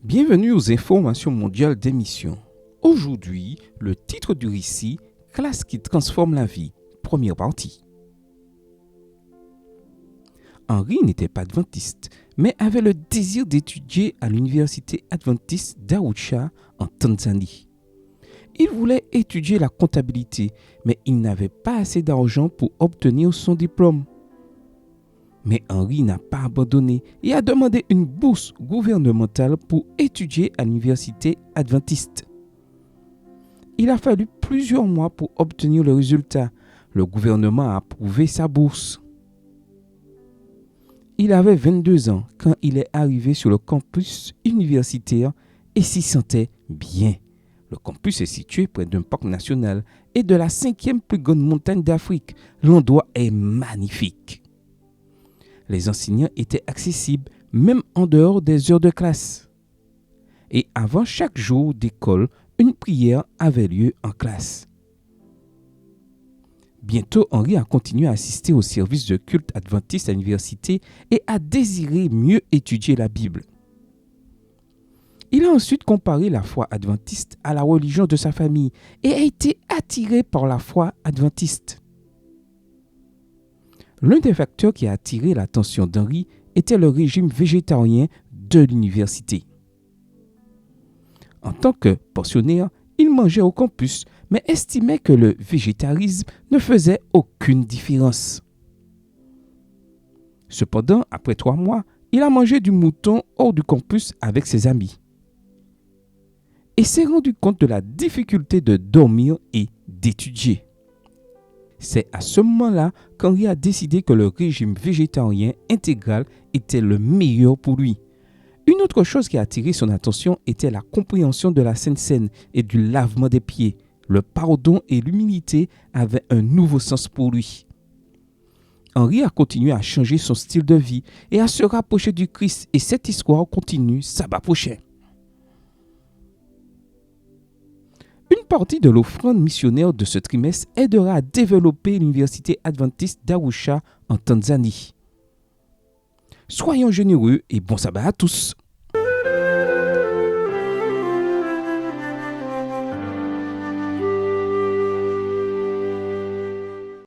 Bienvenue aux informations mondiales d'émission. Aujourd'hui, le titre du récit, Classe qui transforme la vie, première partie. Henri n'était pas adventiste, mais avait le désir d'étudier à l'université adventiste d'Arusha en Tanzanie. Il voulait étudier la comptabilité, mais il n'avait pas assez d'argent pour obtenir son diplôme. Mais Henri n'a pas abandonné et a demandé une bourse gouvernementale pour étudier à l'université adventiste. Il a fallu plusieurs mois pour obtenir le résultat. Le gouvernement a approuvé sa bourse. Il avait 22 ans quand il est arrivé sur le campus universitaire et s'y sentait bien. Le campus est situé près d'un parc national et de la 5e plus grande montagne d'Afrique. L'endroit est magnifique. Les enseignants étaient accessibles même en dehors des heures de classe. Et avant chaque jour d'école, une prière avait lieu en classe. Bientôt, Henri a continué à assister au service de culte adventiste à l'université et a désiré mieux étudier la Bible. Il a ensuite comparé la foi adventiste à la religion de sa famille et a été attiré par la foi adventiste. L'un des facteurs qui a attiré l'attention d'Henri était le régime végétarien de l'université. En tant que pensionnaire, il mangeait au campus, mais estimait que le végétarisme ne faisait aucune différence. Cependant, après 3 mois, il a mangé du mouton hors du campus avec ses amis. Et s'est rendu compte de la difficulté de dormir et d'étudier. C'est à ce moment-là qu'Henri a décidé que le régime végétarien intégral était le meilleur pour lui. Une autre chose qui a attiré son attention était la compréhension de la Sainte Seine et du lavement des pieds. Le pardon et l'humilité avaient un nouveau sens pour lui. Henri a continué à changer son style de vie et à se rapprocher du Christ, et cette histoire continue sabbat prochain. Une partie de l'offrande missionnaire de ce trimestre aidera à développer l'université adventiste d'Arusha en Tanzanie. Soyons généreux et bon sabbat à tous.